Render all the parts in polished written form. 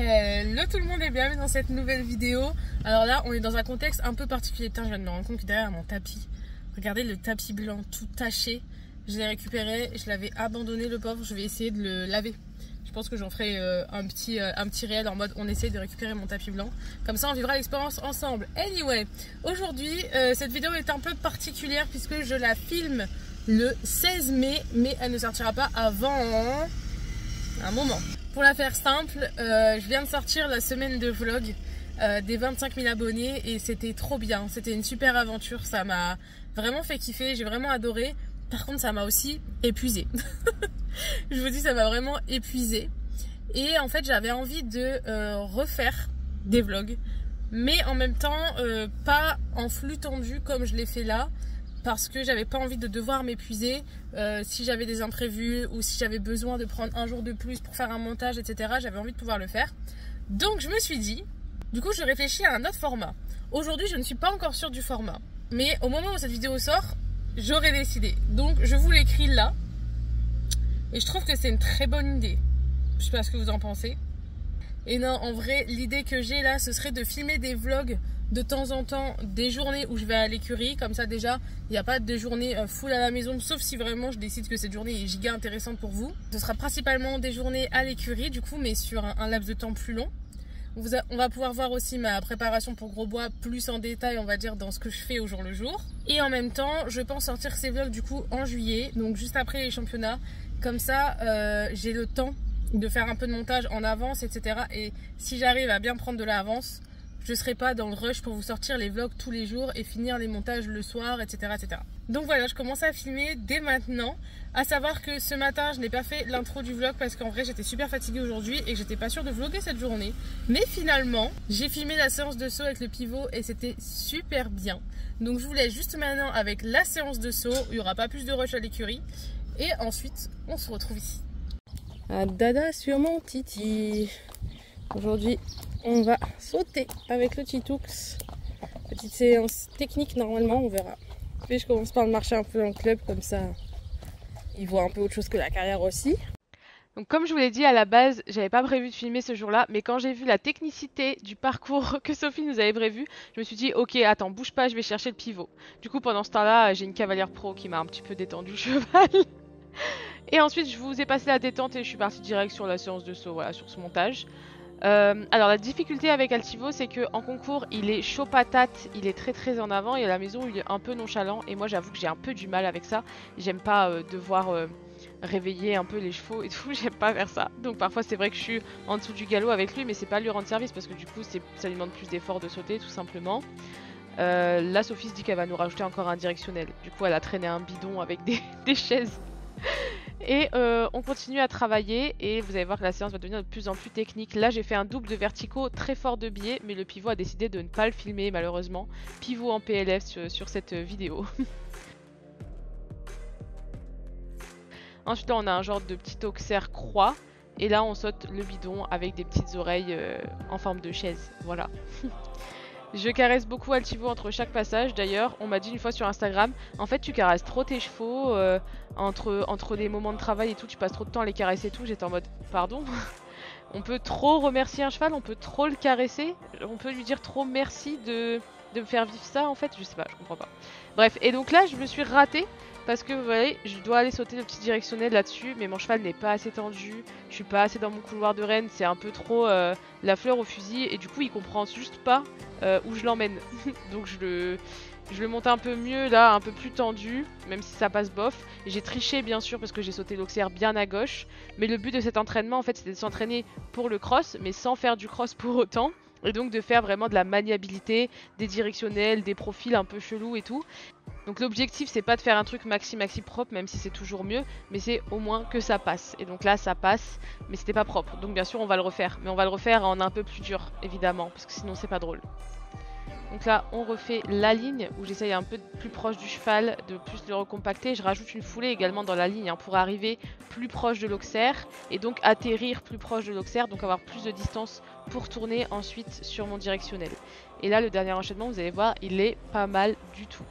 Hello tout le monde et bienvenue dans cette nouvelle vidéo. Alors là on est dans un contexte un peu particulier. Putain, je viens de me rendre compte que derrière mon tapis, regardez le tapis blanc tout taché. Je l'ai récupéré, je l'avais abandonné le pauvre, je vais essayer de le laver. Je pense que j'en ferai un petit réel en mode on essaie de récupérer mon tapis blanc. Comme ça on vivra l'expérience ensemble. Anyway, aujourd'hui cette vidéo est un peu particulière puisque je la filme le 16 mai, mais elle ne sortira pas avant un moment. Pour la faire simple, je viens de sortir la semaine de vlog des 25 000 abonnés et c'était trop bien. C'était une super aventure, ça m'a vraiment fait kiffer, j'ai vraiment adoré. Par contre, ça m'a aussi épuisé. Je vous dis, ça m'a vraiment épuisé. Et en fait, j'avais envie de refaire des vlogs, mais en même temps, pas en flux tendu comme je l'ai fait là. Parce que j'avais pas envie de devoir m'épuiser si j'avais des imprévus ou si j'avais besoin de prendre un jour de plus pour faire un montage, etc. J'avais envie de pouvoir le faire. Donc je me suis dit, du coup je réfléchis à un autre format. Aujourd'hui je ne suis pas encore sûre du format. Mais au moment où cette vidéo sort, j'aurai décidé. Donc je vous l'écris là. Et je trouve que c'est une très bonne idée. Je sais pas ce que vous en pensez. Et non, en vrai, l'idée que j'ai là, ce serait de filmer des vlogs de temps en temps, des journées où je vais à l'écurie. Comme ça déjà, il n'y a pas de journée full à la maison, sauf si vraiment je décide que cette journée est giga intéressante pour vous. Ce sera principalement des journées à l'écurie du coup, mais sur un laps de temps plus long. On va pouvoir voir aussi ma préparation pour Grosbois plus en détail, on va dire, dans ce que je fais au jour le jour. Et en même temps, je pense sortir ces vlogs du coup en juillet, donc juste après les championnats. Comme ça, j'ai le temps de faire un peu de montage en avance, etc. Et si j'arrive à bien prendre de l'avance, je ne serai pas dans le rush pour vous sortir les vlogs tous les jours et finir les montages le soir, etc. etc. Donc voilà, je commence à filmer dès maintenant. À savoir que ce matin, je n'ai pas fait l'intro du vlog parce qu'en vrai, j'étais super fatiguée aujourd'hui et que j'étais pas sûre de vlogger cette journée. Mais finalement, j'ai filmé la séance de saut avec le pivot et c'était super bien. Donc je vous laisse juste maintenant avec la séance de saut. Il n'y aura pas plus de rush à l'écurie. Et ensuite, on se retrouve ici. Ah, dada sur mon titi. Aujourd'hui, on va sauter avec le Titoux. Petite séance technique normalement, on verra. Puis je commence par le marcher un peu dans le club, comme ça, il voit un peu autre chose que la carrière aussi. Donc comme je vous l'ai dit à la base, j'avais pas prévu de filmer ce jour-là, mais quand j'ai vu la technicité du parcours que Sophie nous avait prévu, je me suis dit ok, attends, bouge pas, je vais chercher le pivot. Du coup pendant ce temps-là, j'ai une cavalière pro qui m'a un petit peu détendu le cheval. Et ensuite je vous ai passé la détente et je suis partie direct sur la séance de saut, voilà, sur ce montage. Alors la difficulté avec Altivo, c'est que en concours il est chaud patate, il est très en avant, et à la maison il est un peu nonchalant, et moi j'avoue que j'ai un peu du mal avec ça. J'aime pas devoir réveiller un peu les chevaux et tout, j'aime pas faire ça. Donc parfois c'est vrai que je suis en dessous du galop avec lui, mais c'est pas lui rendre service parce que du coup ça lui demande plus d'efforts de sauter tout simplement. Là Sophie se dit qu'elle va nous rajouter encore un directionnel, du coup elle a traîné un bidon avec des chaises. Et on continue à travailler et vous allez voir que la séance va devenir de plus en plus technique. Là j'ai fait un double de verticaux très fort de biais, mais le pivot a décidé de ne pas le filmer malheureusement. Pivot en PLF sur cette vidéo. Ensuite là on a un genre de petit auxerre croix. Et là on saute le bidon avec des petites oreilles en forme de chaise. Voilà. Je caresse beaucoup Altivo entre chaque passage. D'ailleurs, on m'a dit une fois sur Instagram, en fait tu caresses trop tes chevaux entre les moments de travail et tout, tu passes trop de temps à les caresser et tout. J'étais en mode, pardon. On peut trop remercier un cheval, on peut trop le caresser, on peut lui dire trop merci de me faire vivre ça en fait, je sais pas, je comprends pas. Bref, et donc là je me suis ratée parce que vous voyez, je dois aller sauter le petit directionnel là-dessus, mais mon cheval n'est pas assez tendu, je suis pas assez dans mon couloir de reine, c'est un peu trop la fleur au fusil, et du coup il comprend juste pas où je l'emmène. Donc je le monte un peu mieux là, un peu plus tendu, même si ça passe bof. J'ai triché bien sûr parce que j'ai sauté l'auxerre bien à gauche, mais le but de cet entraînement en fait c'était de s'entraîner pour le cross, mais sans faire du cross pour autant. Et donc de faire vraiment de la maniabilité, des directionnels, des profils un peu chelous et tout. Donc l'objectif c'est pas de faire un truc maxi propre, même si c'est toujours mieux, mais c'est au moins que ça passe. Et donc là ça passe, mais c'était pas propre. Donc bien sûr on va le refaire, mais on va le refaire en un peu plus dur évidemment, parce que sinon c'est pas drôle. Donc là on refait la ligne où j'essaye un peu plus proche du cheval, de plus le recompacter. Je rajoute une foulée également dans la ligne pour arriver plus proche de l'auxerre et donc atterrir plus proche de l'auxerre, donc avoir plus de distance pour tourner ensuite sur mon directionnel. Et là le dernier enchaînement, vous allez voir, il est pas mal du tout.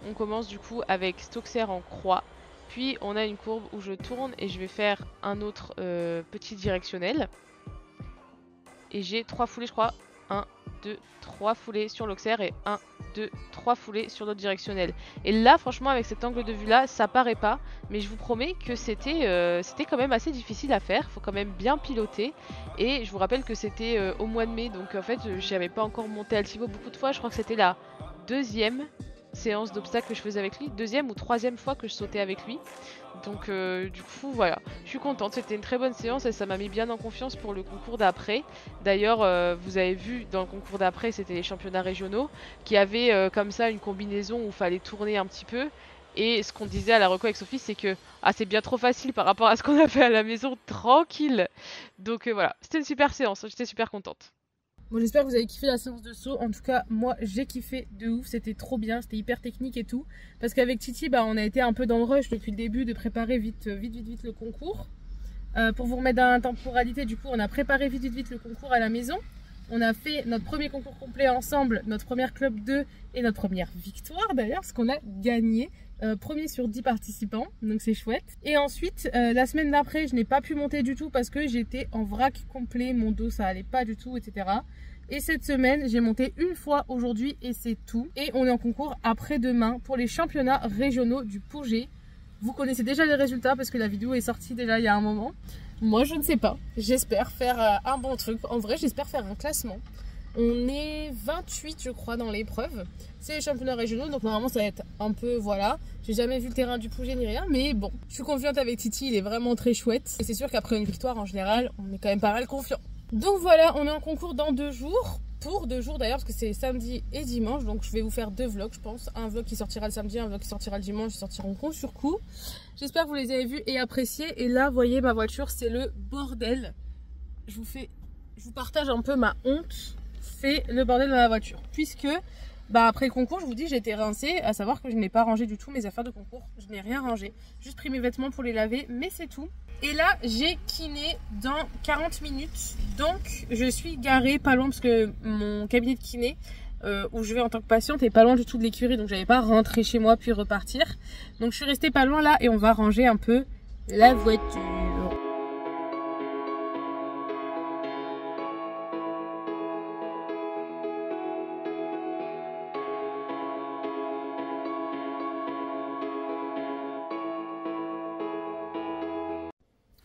On commence du coup avec cet auxerre en croix, puis on a une courbe où je tourne et je vais faire un autre petit directionnel. et j'ai 3 foulées je crois. 1, 2, 3 foulées sur l'auxerre et 1, 2, 3 foulées sur l'autre directionnel. Et là franchement avec cet angle de vue là ça paraît pas, mais je vous promets que c'était quand même assez difficile à faire, faut quand même bien piloter. Et je vous rappelle que c'était au mois de mai, donc en fait j'avais pas encore monté Altivo beaucoup de fois, je crois que c'était la deuxième séance d'obstacles que je faisais avec lui, deuxième ou troisième fois que je sautais avec lui. Donc du coup voilà, je suis contente, c'était une très bonne séance et ça m'a mis bien en confiance pour le concours d'après. D'ailleurs vous avez vu dans le concours d'après c'était les championnats régionaux qui avaient comme ça une combinaison où il fallait tourner un petit peu. Et ce qu'on disait à la reco avec Sophie c'est que c'est bien trop facile par rapport à ce qu'on a fait à la maison, tranquille. Donc voilà, c'était une super séance, j'étais super contente. Bon, j'espère que vous avez kiffé la séance de saut. En tout cas, moi, j'ai kiffé de ouf. C'était trop bien, c'était hyper technique et tout. Parce qu'avec Titi, on a été un peu dans le rush depuis le début de préparer vite le concours. Pour vous remettre dans la temporalité, du coup, on a préparé vite le concours à la maison. On a fait notre premier concours complet ensemble, notre première club 2 et notre première victoire d'ailleurs, parce qu'on a gagné. Premier sur 10 participants, donc c'est chouette. Et ensuite, la semaine d'après, je n'ai pas pu monter du tout parce que j'étais en vrac complet, mon dos ça allait pas du tout, etc. Et cette semaine, j'ai monté une fois aujourd'hui et c'est tout. Et on est en concours après-demain pour les championnats régionaux du Pouget. Vous connaissez déjà les résultats parce que la vidéo est sortie déjà il y a un moment. Moi, je ne sais pas. J'espère faire un bon truc. En vrai, j'espère faire un classement. On est 28 je crois dans l'épreuve. C'est les championnats régionaux donc normalement ça va être un peu voilà. J'ai jamais vu le terrain du Pouget ni rien mais bon. Je suis confiante avec Titi, il est vraiment très chouette. Et c'est sûr qu'après une victoire en général on est quand même pas mal confiant. Donc voilà, on est en concours dans 2 jours. Pour 2 jours d'ailleurs parce que c'est samedi et dimanche. Donc je vais vous faire 2 vlogs je pense. Un vlog qui sortira le samedi, un vlog qui sortira le dimanche. Ils sortiront coup sur coup. J'espère que vous les avez vus et appréciés. Et là vous voyez ma voiture c'est le bordel. Je vous partage un peu ma honte. C'est le bordel dans la voiture puisque après le concours je vous dis j'ai été rincée, à savoir que je n'ai pas rangé du tout mes affaires de concours, je n'ai rien rangé, juste pris mes vêtements pour les laver mais c'est tout. Et là j'ai kiné dans 40 minutes donc je suis garée pas loin parce que mon cabinet de kiné où je vais en tant que patiente est pas loin du tout de l'écurie donc j'avais pas rentré chez moi puis repartir, donc je suis restée pas loin là et on va ranger un peu la voiture.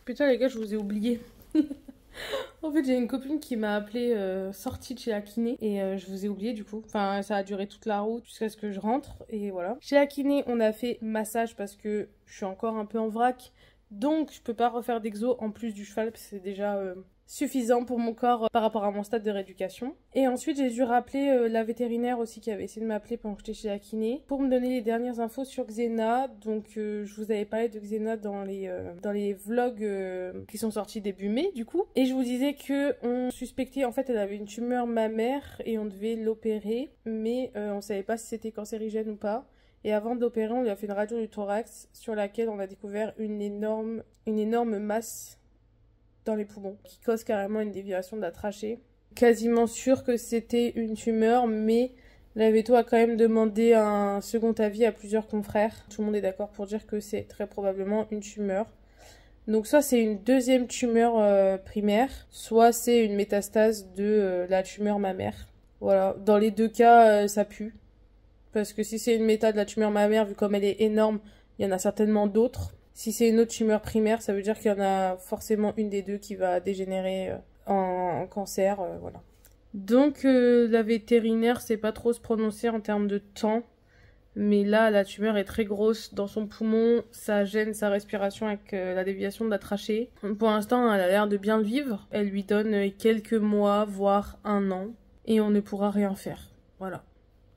Putain les gars, je vous ai oublié. En fait j'ai une copine qui m'a appelé sortie de chez la kiné et je vous ai oublié du coup. Enfin ça a duré toute la route jusqu'à ce que je rentre et voilà. Chez la kiné on a fait massage parce que je suis encore un peu en vrac. Donc je peux pas refaire d'exo en plus du cheval parce que c'est déjà suffisant pour mon corps par rapport à mon stade de rééducation. Et ensuite j'ai dû rappeler la vétérinaire aussi qui avait essayé de m'appeler pendant que j'étais chez la kiné pour me donner les dernières infos sur Xena. Donc je vous avais parlé de Xena dans les vlogs qui sont sortis début mai du coup. Et je vous disais que on suspectait, en fait elle avait une tumeur mammaire et on devait l'opérer mais on savait pas si c'était cancérigène ou pas. Et avant de l'opérer, on lui a fait une radio du thorax sur laquelle on a découvert une énorme masse dans les poumons qui cause carrément une déviation de la trachée. Quasiment sûr que c'était une tumeur, mais la véto a quand même demandé un second avis à plusieurs confrères. Tout le monde est d'accord pour dire que c'est très probablement une tumeur. Donc soit c'est une deuxième tumeur primaire, soit c'est une métastase de la tumeur mammaire. Voilà, dans les deux cas, ça pue. Parce que si c'est une méta de la tumeur mammaire, vu comme elle est énorme, il y en a certainement d'autres. Si c'est une autre tumeur primaire, ça veut dire qu'il y en a forcément une des deux qui va dégénérer en cancer, voilà. Donc la vétérinaire sait pas trop se prononcer en termes de temps. Mais là, la tumeur est très grosse dans son poumon, ça gêne sa respiration avec la déviation de la trachée. Pour l'instant, elle a l'air de bien le vivre. Elle lui donne quelques mois, voire 1 an, et on ne pourra rien faire. Voilà.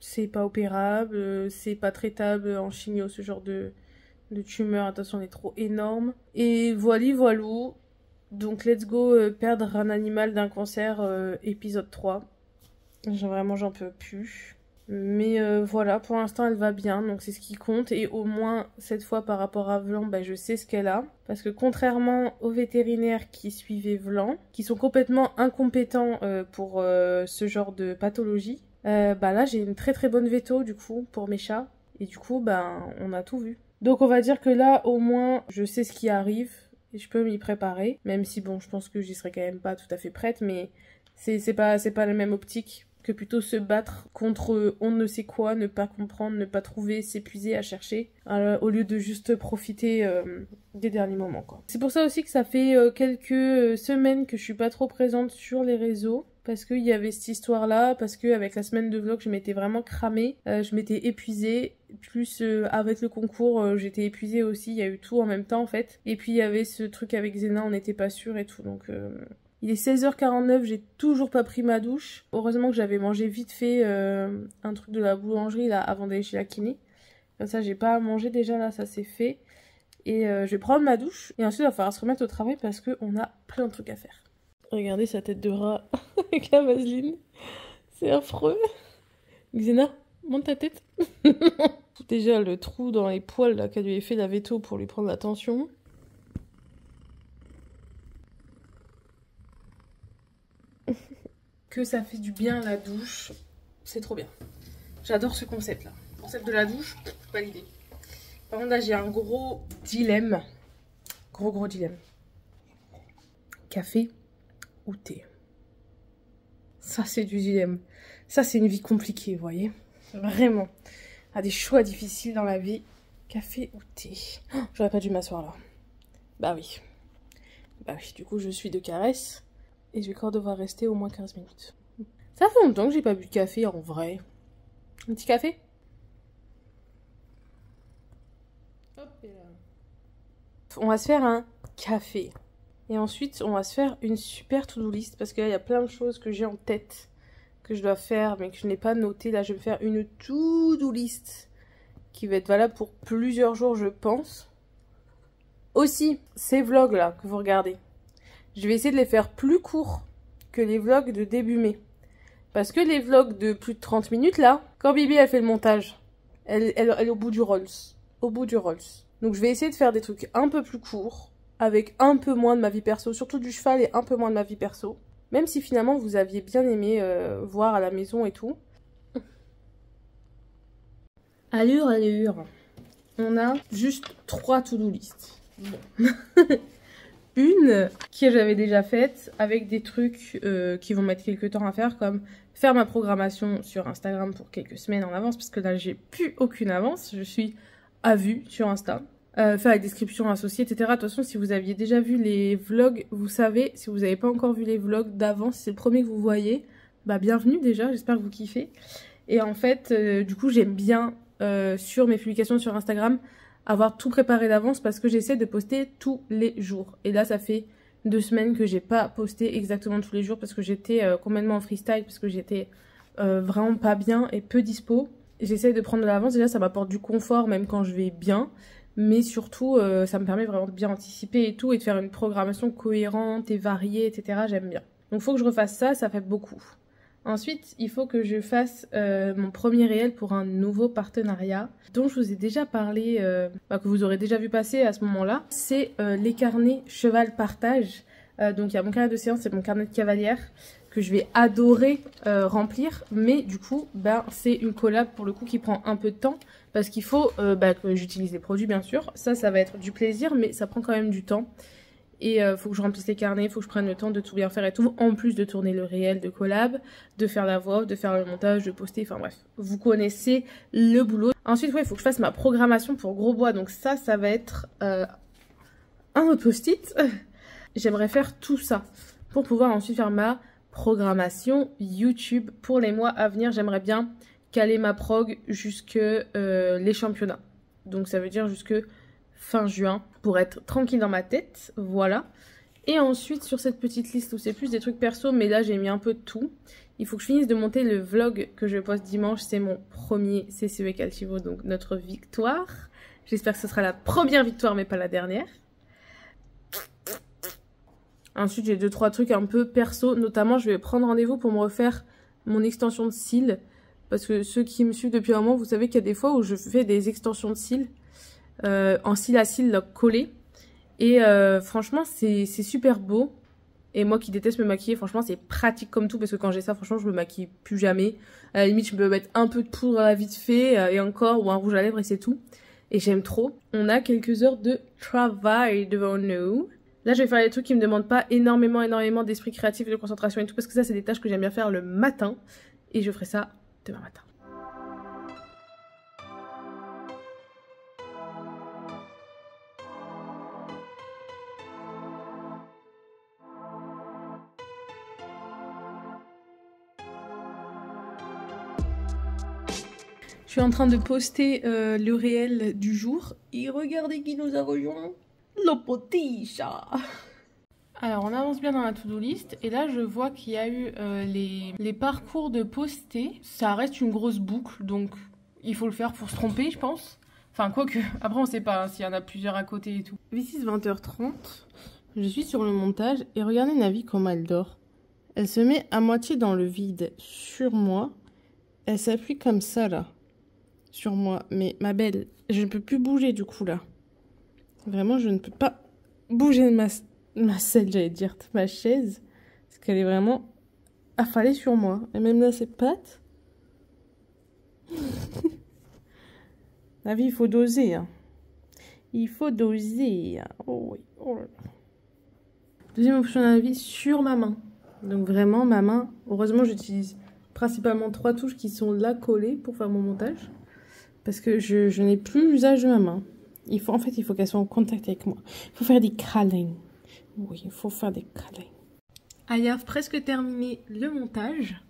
C'est pas opérable, c'est pas traitable en chimio, ce genre de tumeur. Attention, elle est trop énorme. Et voilou. Donc, let's go perdre un animal d'un cancer, épisode 3. Vraiment, j'en peux plus. Mais voilà, pour l'instant, elle va bien. Donc, c'est ce qui compte. Et au moins, cette fois, par rapport à Vlan, je sais ce qu'elle a. Parce que contrairement aux vétérinaires qui suivaient Vlan, qui sont complètement incompétents pour ce genre de pathologie, là j'ai une très très bonne veto du coup pour mes chats et du coup on a tout vu. Donc on va dire que là au moins je sais ce qui arrive et je peux m'y préparer, même si bon je pense que j'y serai quand même pas tout à fait prête, mais C'est pas la même optique que plutôt se battre contre on ne sait quoi, ne pas comprendre, ne pas trouver, s'épuiser à chercher, au lieu de juste profiter des derniers moments, quoi. C'est pour ça aussi que ça fait quelques semaines que je suis pas trop présente sur les réseaux, parce qu'il y avait cette histoire-là, parce qu'avec la semaine de vlog, je m'étais vraiment cramée, je m'étais épuisée, plus avec le concours, j'étais épuisée aussi, il y a eu tout en même temps en fait, et puis il y avait ce truc avec Zena, on n'était pas sûr et tout, donc... Il est 16h49, j'ai toujours pas pris ma douche. Heureusement que j'avais mangé vite fait un truc de la boulangerie là avant d'aller chez la kiné. Comme ça j'ai pas à manger déjà là, ça c'est fait. Et je vais prendre ma douche et ensuite il va falloir se remettre au travail parce qu'on a plein de trucs à faire. Regardez sa tête de rat avec la vaseline. C'est affreux. Xena, monte ta tête. Déjà le trou dans les poils là qu'elle lui a fait la veto pour lui prendre la tension. Que ça fait du bien la douche, c'est trop bien. J'adore ce concept là. Le concept de la douche, validé. Par contre là j'ai un gros dilemme. Gros dilemme. Café ou thé? Ça c'est du dilemme. Ça c'est une vie compliquée, vous voyez. Vraiment. Il y a des choix difficiles dans la vie. Café ou thé? Oh, j'aurais pas dû m'asseoir là. Bah oui. Du coup je suis de caresse. Et je vais encore devoir rester au moins 15 minutes. Ça fait longtemps que j'ai pas bu de café en vrai. Un petit café? Hop et là. On va se faire un café. Et ensuite, on va se faire une super to-do list. Parce que là, il y a plein de choses que j'ai en tête que je dois faire, mais que je n'ai pas noté. Là, je vais me faire une to-do list qui va être valable pour plusieurs jours, je pense. Aussi, ces vlogs là que vous regardez. Je vais essayer de les faire plus courts que les vlogs de début mai. Parce que les vlogs de plus de 30 minutes, là, quand Bibi a fait le montage, elle est au bout du Rolls. Au bout du Rolls. Donc je vais essayer de faire des trucs un peu plus courts, avec un peu moins de ma vie perso, surtout du cheval et un peu moins de ma vie perso. Même si finalement vous aviez bien aimé voir à la maison et tout. Allure. On a juste 3 to-do list. Bon. Une que j'avais déjà faite avec des trucs qui vont mettre quelques temps à faire, comme faire ma programmation sur Instagram pour quelques semaines en avance, parce que là j'ai plus aucune avance, je suis à vue sur Insta. Faire les descriptions associées, etc. De toute façon, si vous aviez déjà vu les vlogs, vous savez. Si vous n'avez pas encore vu les vlogs d'avant, si c'est le premier que vous voyez, bah bienvenue déjà, j'espère que vous kiffez. Et en fait, du coup j'aime bien sur mes publications sur Instagram avoir tout préparé d'avance parce que j'essaie de poster tous les jours. Et là, ça fait 2 semaines que j'ai pas posté exactement tous les jours parce que j'étais complètement en freestyle, parce que j'étais vraiment pas bien et peu dispo. J'essaie de prendre de l'avance, déjà ça m'apporte du confort même quand je vais bien, mais surtout ça me permet vraiment de bien anticiper et tout et de faire une programmation cohérente et variée, etc. J'aime bien. Donc il faut que je refasse ça, ça fait beaucoup. Ensuite, il faut que je fasse mon premier réel pour un nouveau partenariat dont je vous ai déjà parlé, que vous aurez déjà vu passer à ce moment-là. C'est les carnets cheval partage. Donc il y a mon carnet de séance et mon carnet de cavalière que je vais adorer remplir. Mais du coup, c'est une collab pour le coup qui prend un peu de temps parce qu'il faut que j'utilise les produits bien sûr. Ça va être du plaisir mais ça prend quand même du temps. Et faut que je remplisse les carnets, faut que je prenne le temps de tout bien faire et tout, en plus de tourner le réel de collab, de faire la voix, de faire le montage, de poster, enfin bref, vous connaissez le boulot. Ensuite, il faut que je fasse ma programmation pour Grosbois, donc ça va être un autre post-it. J'aimerais faire tout ça pour pouvoir ensuite faire ma programmation YouTube pour les mois à venir. J'aimerais bien caler ma prog jusque les championnats, donc ça veut dire jusque fin juin pour être tranquille dans ma tête, voilà. Et ensuite sur cette petite liste où c'est plus des trucs perso, mais là j'ai mis un peu de tout, il faut que je finisse de monter le vlog que je poste dimanche, c'est mon premier CCE Calcivo, donc notre victoire. J'espère que ce sera la première victoire mais pas la dernière. Ensuite j'ai 2-3 trucs un peu perso, notamment je vais prendre rendez-vous pour me refaire mon extension de cils, parce que ceux qui me suivent depuis un moment, vous savez qu'il y a des fois où je fais des extensions de cils en cils à cils collés et franchement c'est super beau. Et moi qui déteste me maquiller, franchement c'est pratique comme tout, parce que quand j'ai ça franchement je me maquille plus jamais. À la limite je peux mettre un peu de poudre à la vite fait et encore, ou un rouge à lèvres et c'est tout. Et j'aime trop. On a quelques heures de travail devant nous. Là, je vais faire les trucs qui me demandent pas énormément d'esprit créatif et de concentration et tout, parce que ça, c'est des tâches que j'aime bien faire le matin. Et je ferai ça demain matin. Je suis en train de poster le réel du jour. Et regardez qui nous a rejoint. Le petit chat. Alors, on avance bien dans la to-do list. Et là, je vois qu'il y a eu les parcours de poster. Ça reste une grosse boucle. Donc, il faut le faire pour se tromper, je pense. Enfin, quoique. Après, on sait pas hein, s'il y en a plusieurs à côté et tout. V6, 20h30. Je suis sur le montage. Et regardez Navi comment elle dort. Elle se met à moitié dans le vide sur moi. Elle s'appuie comme ça, là. Sur moi. Mais ma belle, je ne peux plus bouger du coup là. Vraiment, je ne peux pas bouger de ma selle, j'allais dire, de ma chaise. Parce qu'elle est vraiment affalée sur moi. Et même là, ses pattes. La vie, il faut doser. Hein. Il faut doser. Oh oui. Oh là là. Deuxième option de la vie, sur ma main. Donc vraiment, ma main. Heureusement, j'utilise principalement 3 touches qui sont là collées pour faire mon montage. Parce que je n'ai plus l'usage de ma main. Il faut qu'elle soit en contact avec moi. Il faut faire des câlins. Oui, il faut faire des câlins. I have presque terminé le montage.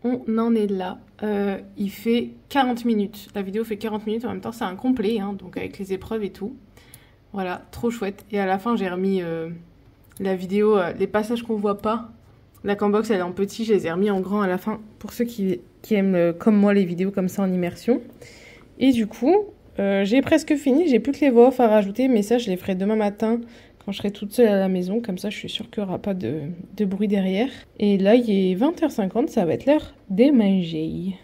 On en est là. Il fait 40 minutes. La vidéo fait 40 minutes. En même temps, c'est un complet. Hein, donc avec les épreuves et tout. Voilà, trop chouette. Et à la fin, j'ai remis la vidéo, les passages qu'on voit pas. La Cambox, elle est en petit. Je les ai remis en grand à la fin. Pour ceux qui aiment, comme moi, les vidéos comme ça en immersion. Et du coup... j'ai presque fini, j'ai plus que les voix off à rajouter, mais ça je les ferai demain matin quand je serai toute seule à la maison, comme ça je suis sûre qu'il n'y aura pas de bruit derrière. Et là il est 20h50, ça va être l'heure des manger.